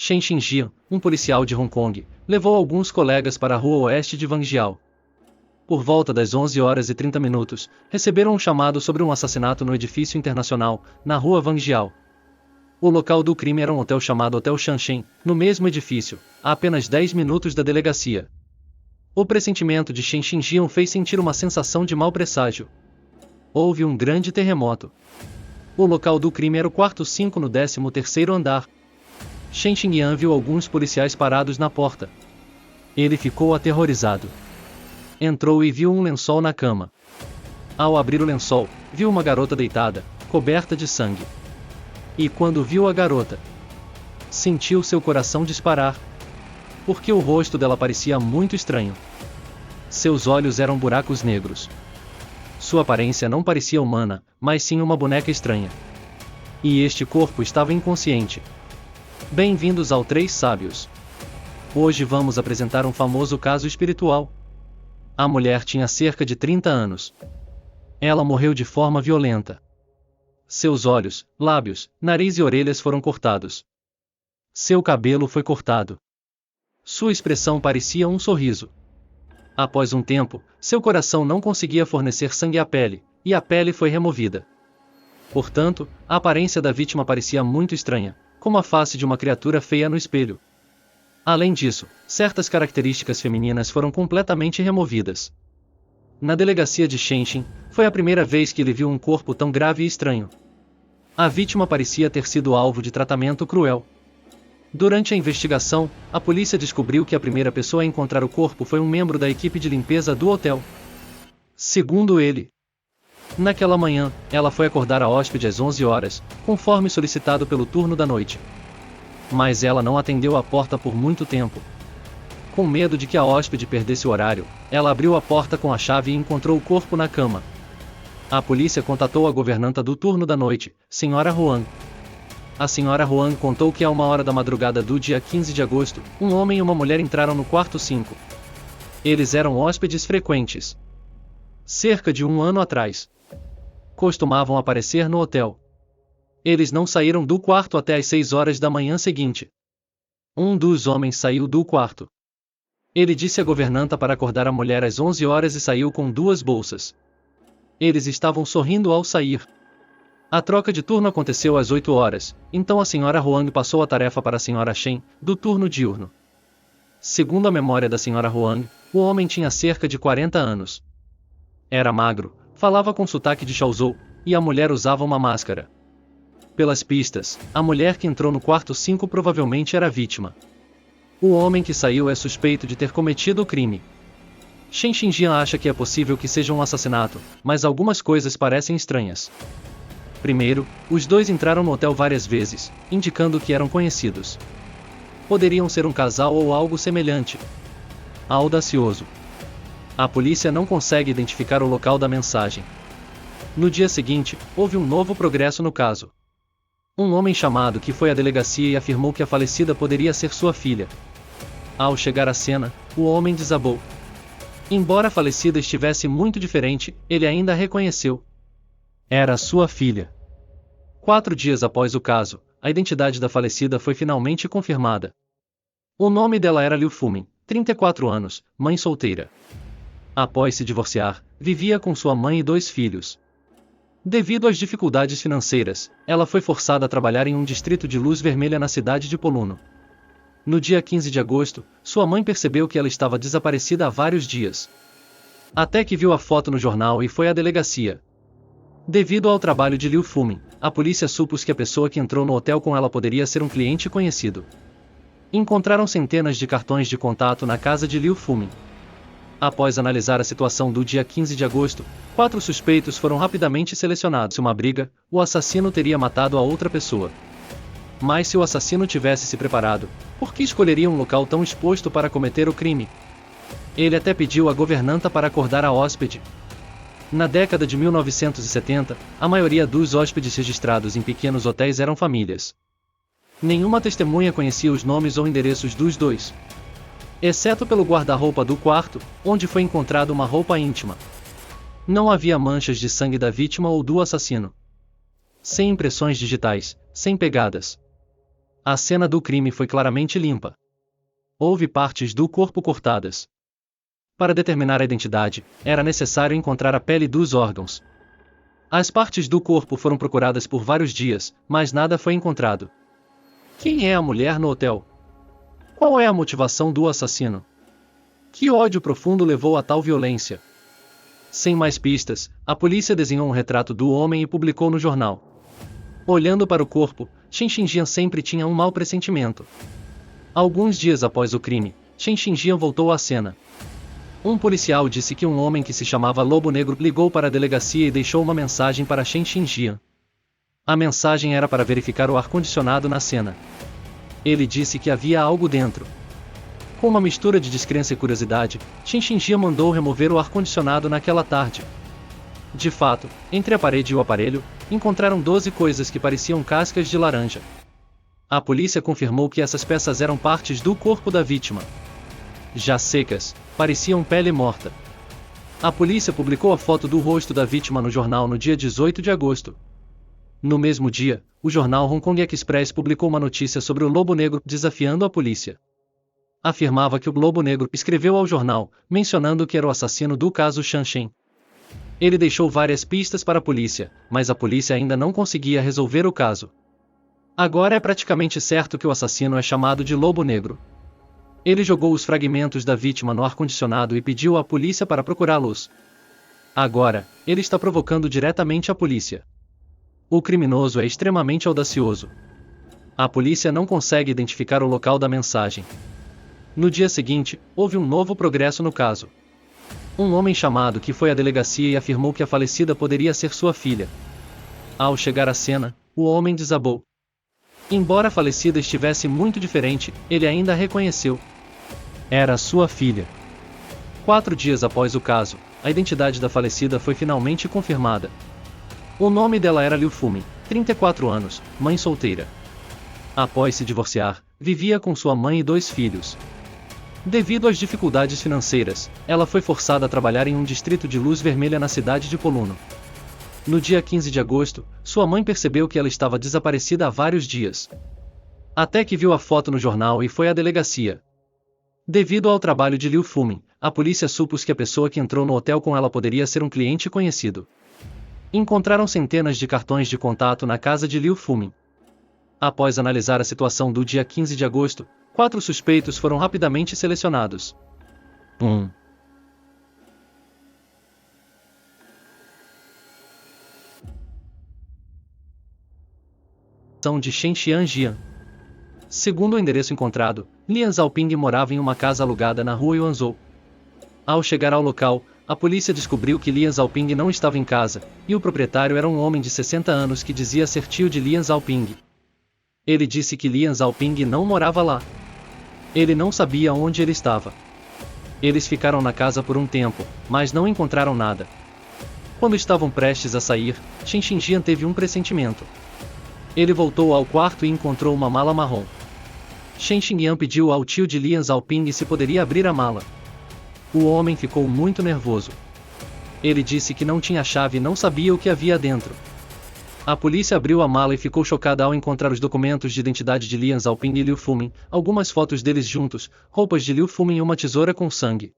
Chen Xinjian, um policial de Hong Kong, levou alguns colegas para a rua oeste de Wangjiao. Por volta das 11h30, receberam um chamado sobre um assassinato no edifício internacional, na rua Wangjiao. O local do crime era um hotel chamado Hotel Shanshen, no mesmo edifício, a apenas 10 minutos da delegacia. O pressentimento de Chen Xinjian fez sentir uma sensação de mau presságio. Houve um grande terremoto. O local do crime era o quarto 5 no 13º andar. Chen Xinjian viu alguns policiais parados na porta. Ele ficou aterrorizado. Entrou e viu um lençol na cama. Ao abrir o lençol, viu uma garota deitada, coberta de sangue. E quando viu a garota, sentiu seu coração disparar. Porque o rosto dela parecia muito estranho. Seus olhos eram buracos negros. Sua aparência não parecia humana, mas sim uma boneca estranha. E este corpo estava inconsciente. Bem-vindos ao Três Sábios. Hoje vamos apresentar um famoso caso espiritual. A mulher tinha cerca de 30 anos. Ela morreu de forma violenta. Seus olhos, lábios, nariz e orelhas foram cortados. Seu cabelo foi cortado. Sua expressão parecia um sorriso. Após um tempo, seu coração não conseguia fornecer sangue à pele, e a pele foi removida. Portanto, a aparência da vítima parecia muito estranha, como a face de uma criatura feia no espelho. Além disso, certas características femininas foram completamente removidas. Na delegacia de Shenzhen, foi a primeira vez que ele viu um corpo tão grave e estranho. A vítima parecia ter sido alvo de tratamento cruel. Durante a investigação, a polícia descobriu que a primeira pessoa a encontrar o corpo foi um membro da equipe de limpeza do hotel. Segundo ele, naquela manhã, ela foi acordar a hóspede às 11 horas, conforme solicitado pelo turno da noite. Mas ela não atendeu a porta por muito tempo. Com medo de que a hóspede perdesse o horário, ela abriu a porta com a chave e encontrou o corpo na cama. A polícia contatou a governanta do turno da noite, Sra. Huang. A Sra. Huang contou que a 1h da madrugada do dia 15 de agosto, um homem e uma mulher entraram no quarto 5. Eles eram hóspedes frequentes. Cerca de um ano atrás. Costumavam aparecer no hotel. Eles não saíram do quarto até às 6 horas da manhã seguinte. Um dos homens saiu do quarto. Ele disse à governanta para acordar a mulher às 11 horas e saiu com 2 bolsas. Eles estavam sorrindo ao sair. A troca de turno aconteceu às 8 horas, então a Sra. Huang passou a tarefa para a Sra. Chen, do turno diurno. Segundo a memória da Sra. Huang, o homem tinha cerca de 40 anos. Era magro, falava com sotaque de Chaozhou, e a mulher usava uma máscara. Pelas pistas, a mulher que entrou no quarto 5 provavelmente era a vítima. O homem que saiu é suspeito de ter cometido o crime. Chen Xinjian acha que é possível que seja um assassinato, mas algumas coisas parecem estranhas. Primeiro, os dois entraram no hotel várias vezes, indicando que eram conhecidos. Poderiam ser um casal ou algo semelhante. Audacioso. A polícia não consegue identificar o local da mensagem. No dia seguinte, houve um novo progresso no caso. Um homem chamado que foi à delegacia e afirmou que a falecida poderia ser sua filha. Ao chegar à cena, o homem desabou. Embora a falecida estivesse muito diferente, ele ainda a reconheceu. Era sua filha. 4 dias após o caso, a identidade da falecida foi finalmente confirmada. O nome dela era Liu Fumin, 34 anos, mãe solteira. Após se divorciar, vivia com sua mãe e 2 filhos. Devido às dificuldades financeiras, ela foi forçada a trabalhar em um distrito de luz vermelha na cidade de Poluno. No dia 15 de agosto, sua mãe percebeu que ela estava desaparecida há vários dias. Até que viu a foto no jornal e foi à delegacia. Devido ao trabalho de Liu Fumin, a polícia supôs que a pessoa que entrou no hotel com ela poderia ser um cliente conhecido. Encontraram centenas de cartões de contato na casa de Liu Fumin. Após analisar a situação do dia 15 de agosto, 4 suspeitos foram rapidamente selecionados. Se uma briga, o assassino teria matado a outra pessoa. Mas se o assassino tivesse se preparado, por que escolheria um local tão exposto para cometer o crime? Ele até pediu à governanta para acordar a hóspede. Na década de 1970, a maioria dos hóspedes registrados em pequenos hotéis eram famílias. Nenhuma testemunha conhecia os nomes ou endereços dos dois. Exceto pelo guarda-roupa do quarto, onde foi encontrada uma roupa íntima. Não havia manchas de sangue da vítima ou do assassino. Sem impressões digitais, sem pegadas. A cena do crime foi claramente limpa. Houve partes do corpo cortadas. Para determinar a identidade, era necessário encontrar a pele dos órgãos. As partes do corpo foram procuradas por vários dias, mas nada foi encontrado. Quem é a mulher no hotel? Qual é a motivação do assassino? Que ódio profundo levou a tal violência? Sem mais pistas, a polícia desenhou um retrato do homem e publicou no jornal. Olhando para o corpo, Chen Xinjian sempre tinha um mau pressentimento. Alguns dias após o crime, Chen Xinjian voltou à cena. Um policial disse que um homem que se chamava Lobo Negro ligou para a delegacia e deixou uma mensagem para Chen Xinjian. A mensagem era para verificar o ar-condicionado na cena. Ele disse que havia algo dentro. Com uma mistura de descrença e curiosidade, Chen Xinjian mandou remover o ar-condicionado naquela tarde. De fato, entre a parede e o aparelho, encontraram 12 coisas que pareciam cascas de laranja. A polícia confirmou que essas peças eram partes do corpo da vítima. Já secas, pareciam pele morta. A polícia publicou a foto do rosto da vítima no jornal no dia 18 de agosto. No mesmo dia, o jornal Hong Kong Express publicou uma notícia sobre o Lobo Negro desafiando a polícia. Afirmava que o Lobo Negro escreveu ao jornal, mencionando que era o assassino do caso Shanshen. Ele deixou várias pistas para a polícia, mas a polícia ainda não conseguia resolver o caso. Agora é praticamente certo que o assassino é chamado de Lobo Negro. Ele jogou os fragmentos da vítima no ar-condicionado e pediu à polícia para procurá-los. Agora, ele está provocando diretamente a polícia. O criminoso é extremamente audacioso. A polícia não consegue identificar o local da mensagem. No dia seguinte, houve um novo progresso no caso. Um homem chamado que foi à delegacia e afirmou que a falecida poderia ser sua filha. Ao chegar à cena, o homem desabou. Embora a falecida estivesse muito diferente, ele ainda a reconheceu. Era sua filha. 4 dias após o caso, a identidade da falecida foi finalmente confirmada. O nome dela era Liu Fumin, 34 anos, mãe solteira. Após se divorciar, vivia com sua mãe e 2 filhos. Devido às dificuldades financeiras, ela foi forçada a trabalhar em um distrito de luz vermelha na cidade de Poluno. No dia 15 de agosto, sua mãe percebeu que ela estava desaparecida há vários dias. Até que viu a foto no jornal e foi à delegacia. Devido ao trabalho de Liu Fumin, a polícia supôs que a pessoa que entrou no hotel com ela poderia ser um cliente conhecido. Encontraram centenas de cartões de contato na casa de Liu Fumin. Após analisar a situação do dia 15 de agosto, 4 suspeitos foram rapidamente selecionados. 1. De Chen Xianjian. Segundo o endereço encontrado, Lian Xiaoping morava em uma casa alugada na rua Yuanzhou. Ao chegar ao local, a polícia descobriu que Lian Xiaoping não estava em casa, e o proprietário era um homem de 60 anos que dizia ser tio de Lian Xiaoping. Ele disse que Lian Xiaoping não morava lá. Ele não sabia onde ele estava. Eles ficaram na casa por um tempo, mas não encontraram nada. Quando estavam prestes a sair, Chen Xinjian teve um pressentimento. Ele voltou ao quarto e encontrou uma mala marrom. Chen Xinjian pediu ao tio de Lian Xiaoping se poderia abrir a mala. O homem ficou muito nervoso. Ele disse que não tinha chave e não sabia o que havia dentro. A polícia abriu a mala e ficou chocada ao encontrar os documentos de identidade de Lian Xiaoping e Liu Fumin, algumas fotos deles juntos, roupas de Liu Fumin e uma tesoura com sangue.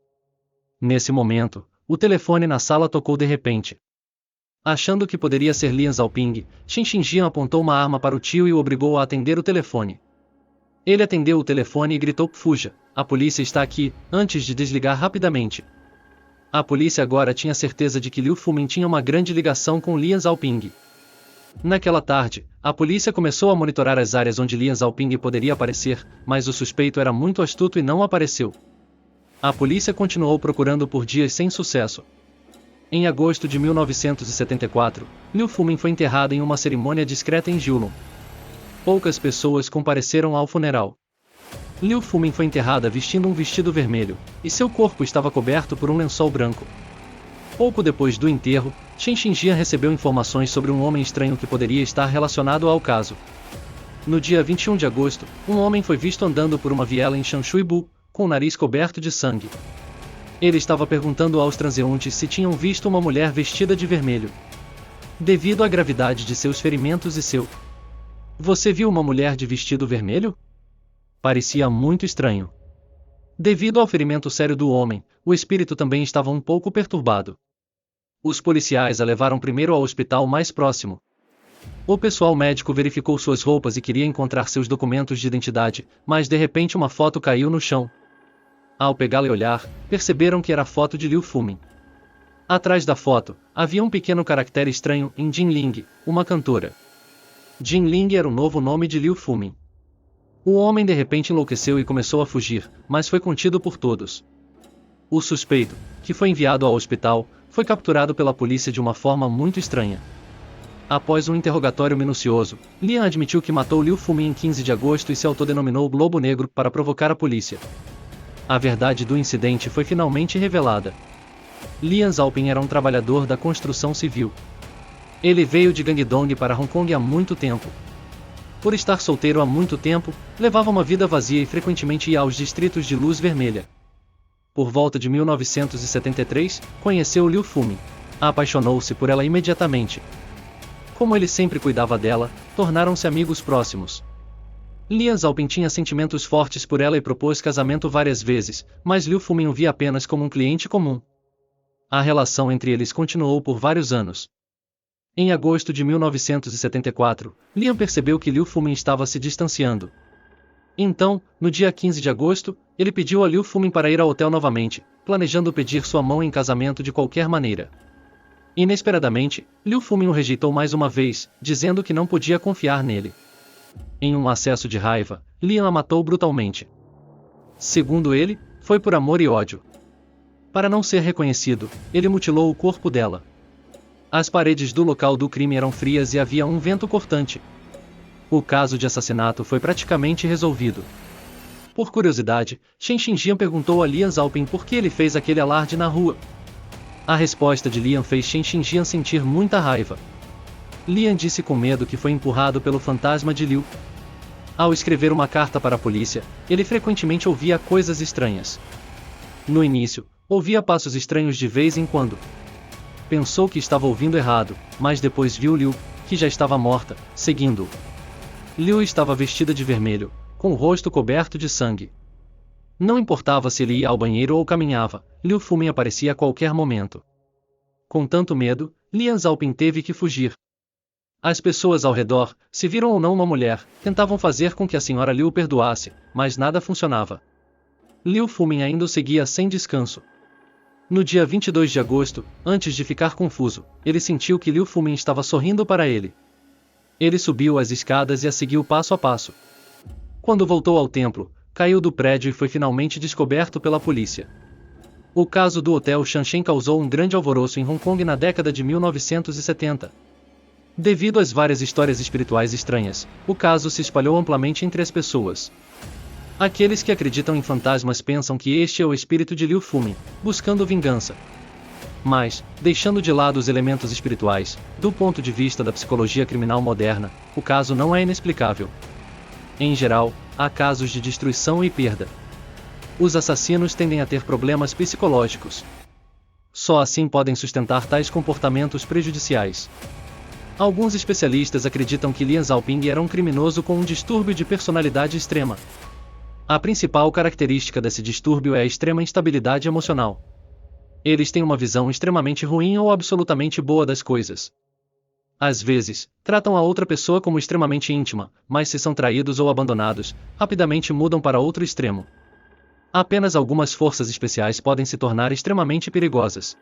Nesse momento, o telefone na sala tocou de repente. Achando que poderia ser Lian Xiaoping, Chen Xinjian apontou uma arma para o tio e o obrigou a atender o telefone. Ele atendeu o telefone e gritou: "Fuja, a polícia está aqui", antes de desligar rapidamente. A polícia agora tinha certeza de que Liu Fumin tinha uma grande ligação com Lian Xiaoping. Naquela tarde, a polícia começou a monitorar as áreas onde Lian Xiaoping poderia aparecer, mas o suspeito era muito astuto e não apareceu. A polícia continuou procurando por dias sem sucesso. Em agosto de 1974, Liu Fumin foi enterrado em uma cerimônia discreta em Julong. Poucas pessoas compareceram ao funeral. Liu Fumin foi enterrada vestindo um vestido vermelho, e seu corpo estava coberto por um lençol branco. Pouco depois do enterro, Chen Xinjian recebeu informações sobre um homem estranho que poderia estar relacionado ao caso. No dia 21 de agosto, um homem foi visto andando por uma viela em Chanshuibu, com o nariz coberto de sangue. Ele estava perguntando aos transeuntes se tinham visto uma mulher vestida de vermelho. Devido à gravidade de seus ferimentos e seu Você viu uma mulher de vestido vermelho? Parecia muito estranho. Devido ao ferimento sério do homem, o espírito também estava um pouco perturbado. Os policiais a levaram primeiro ao hospital mais próximo. O pessoal médico verificou suas roupas e queria encontrar seus documentos de identidade, mas de repente uma foto caiu no chão. Ao pegá-la e olhar, perceberam que era a foto de Liu Fumin. Atrás da foto, havia um pequeno caractere estranho em Jinling, uma cantora. Jinling era o novo nome de Liu Fumin. O homem de repente enlouqueceu e começou a fugir, mas foi contido por todos. O suspeito, que foi enviado ao hospital, foi capturado pela polícia de uma forma muito estranha. Após um interrogatório minucioso, Lian admitiu que matou Liu Fumin em 15 de agosto e se autodenominou Lobo Negro para provocar a polícia. A verdade do incidente foi finalmente revelada. Lian Xiaoping era um trabalhador da construção civil. Ele veio de Guangdong para Hong Kong há muito tempo. Por estar solteiro há muito tempo, levava uma vida vazia e frequentemente ia aos distritos de luz vermelha. Por volta de 1973, conheceu Liu Fumin. Apaixonou-se por ela imediatamente. Como ele sempre cuidava dela, tornaram-se amigos próximos. Lian Xiaoping tinha sentimentos fortes por ela e propôs casamento várias vezes, mas Liu Fumin o via apenas como um cliente comum. A relação entre eles continuou por vários anos. Em agosto de 1974, Lian percebeu que Liu Fumin estava se distanciando. Então, no dia 15 de agosto, ele pediu a Liu Fumin para ir ao hotel novamente, planejando pedir sua mão em casamento de qualquer maneira. Inesperadamente, Liu Fumin o rejeitou mais uma vez, dizendo que não podia confiar nele. Em um acesso de raiva, Lian a matou brutalmente. Segundo ele, foi por amor e ódio. Para não ser reconhecido, ele mutilou o corpo dela. As paredes do local do crime eram frias e havia um vento cortante. O caso de assassinato foi praticamente resolvido. Por curiosidade, Chen Xinjian perguntou a Lian Xiaoping por que ele fez aquele alarde na rua. A resposta de Lian fez Chen Xinjian sentir muita raiva. Lian disse com medo que foi empurrado pelo fantasma de Liu. Ao escrever uma carta para a polícia, ele frequentemente ouvia coisas estranhas. No início, ouvia passos estranhos de vez em quando. Pensou que estava ouvindo errado, mas depois viu Liu, que já estava morta, seguindo-o. Liu estava vestida de vermelho, com o rosto coberto de sangue. Não importava se ele ia ao banheiro ou caminhava, Liu Fumin aparecia a qualquer momento. Com tanto medo, Lian Xiaoping teve que fugir. As pessoas ao redor, se viram ou não uma mulher, tentavam fazer com que a senhora Liu o perdoasse, mas nada funcionava. Liu Fumin ainda o seguia sem descanso. No dia 22 de agosto, antes de ficar confuso, ele sentiu que Liu Fumin estava sorrindo para ele. Ele subiu as escadas e a seguiu passo a passo. Quando voltou ao templo, caiu do prédio e foi finalmente descoberto pela polícia. O caso do Hotel Shanshen causou um grande alvoroço em Hong Kong na década de 1970. Devido às várias histórias espirituais estranhas, o caso se espalhou amplamente entre as pessoas. Aqueles que acreditam em fantasmas pensam que este é o espírito de Liu Fumin, buscando vingança. Mas, deixando de lado os elementos espirituais, do ponto de vista da psicologia criminal moderna, o caso não é inexplicável. Em geral, há casos de destruição e perda. Os assassinos tendem a ter problemas psicológicos. Só assim podem sustentar tais comportamentos prejudiciais. Alguns especialistas acreditam que Lian Xiaoping era um criminoso com um distúrbio de personalidade extrema. A principal característica desse distúrbio é a extrema instabilidade emocional. Eles têm uma visão extremamente ruim ou absolutamente boa das coisas. Às vezes, tratam a outra pessoa como extremamente íntima, mas se são traídos ou abandonados, rapidamente mudam para outro extremo. Apenas algumas forças especiais podem se tornar extremamente perigosas.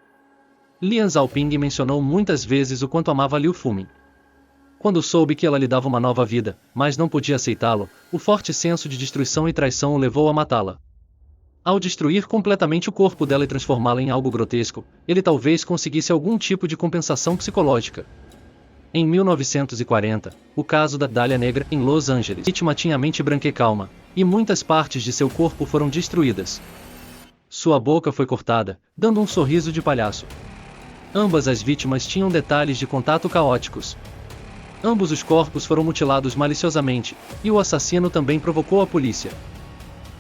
Lian Xiaoping mencionou muitas vezes o quanto amava Liu Fumin. Quando soube que ela lhe dava uma nova vida, mas não podia aceitá-lo, o forte senso de destruição e traição o levou a matá-la. Ao destruir completamente o corpo dela e transformá-la em algo grotesco, ele talvez conseguisse algum tipo de compensação psicológica. Em 1940, o caso da Dália Negra, em Los Angeles. A vítima tinha a mente branca e calma, e muitas partes de seu corpo foram destruídas. Sua boca foi cortada, dando um sorriso de palhaço. Ambas as vítimas tinham detalhes de contato caóticos. Ambos os corpos foram mutilados maliciosamente, e o assassino também provocou a polícia.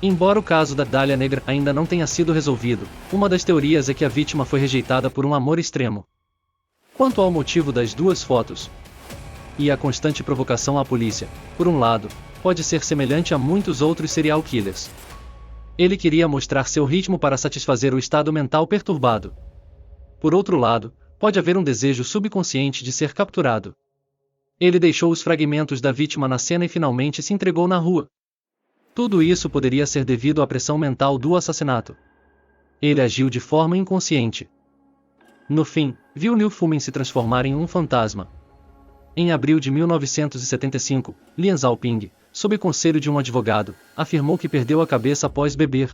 Embora o caso da Dália Negra ainda não tenha sido resolvido, uma das teorias é que a vítima foi rejeitada por um amor extremo. Quanto ao motivo das duas fotos, E a constante provocação à polícia, por um lado, pode ser semelhante a muitos outros serial killers. Ele queria mostrar seu ritmo para satisfazer o estado mental perturbado. Por outro lado, pode haver um desejo subconsciente de ser capturado. Ele deixou os fragmentos da vítima na cena e finalmente se entregou na rua. Tudo isso poderia ser devido à pressão mental do assassinato. Ele agiu de forma inconsciente. No fim, viu Liu Fumin se transformar em um fantasma. Em abril de 1975, Lian Xiaoping, sob conselho de um advogado, afirmou que perdeu a cabeça após beber.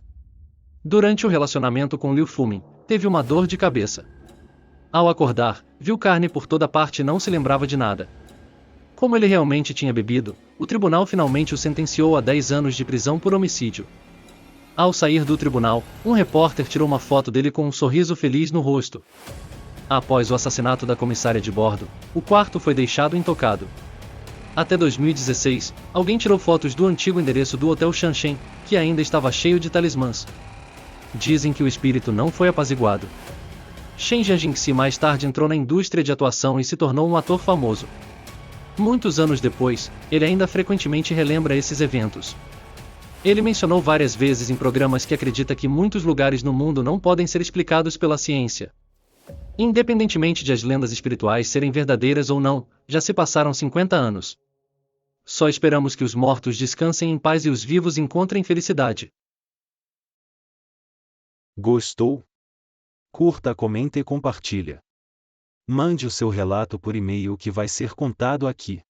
Durante o relacionamento com Liu Fumin, teve uma dor de cabeça. Ao acordar, viu carne por toda parte e não se lembrava de nada. Como ele realmente tinha bebido, o tribunal finalmente o sentenciou a 10 anos de prisão por homicídio. Ao sair do tribunal, um repórter tirou uma foto dele com um sorriso feliz no rosto. Após o assassinato da comissária de bordo, o quarto foi deixado intocado. Até 2016, alguém tirou fotos do antigo endereço do Hotel Shanshen, que ainda estava cheio de talismãs. Dizem que o espírito não foi apaziguado. Shen Jiangxi mais tarde entrou na indústria de atuação e se tornou um ator famoso. Muitos anos depois, ele ainda frequentemente relembra esses eventos. Ele mencionou várias vezes em programas que acredita que muitos lugares no mundo não podem ser explicados pela ciência. Independentemente de as lendas espirituais serem verdadeiras ou não, já se passaram 50 anos. Só esperamos que os mortos descansem em paz e os vivos encontrem felicidade. Gostou? Curta, comenta e compartilha. Mande o seu relato por e-mail que vai ser contado aqui.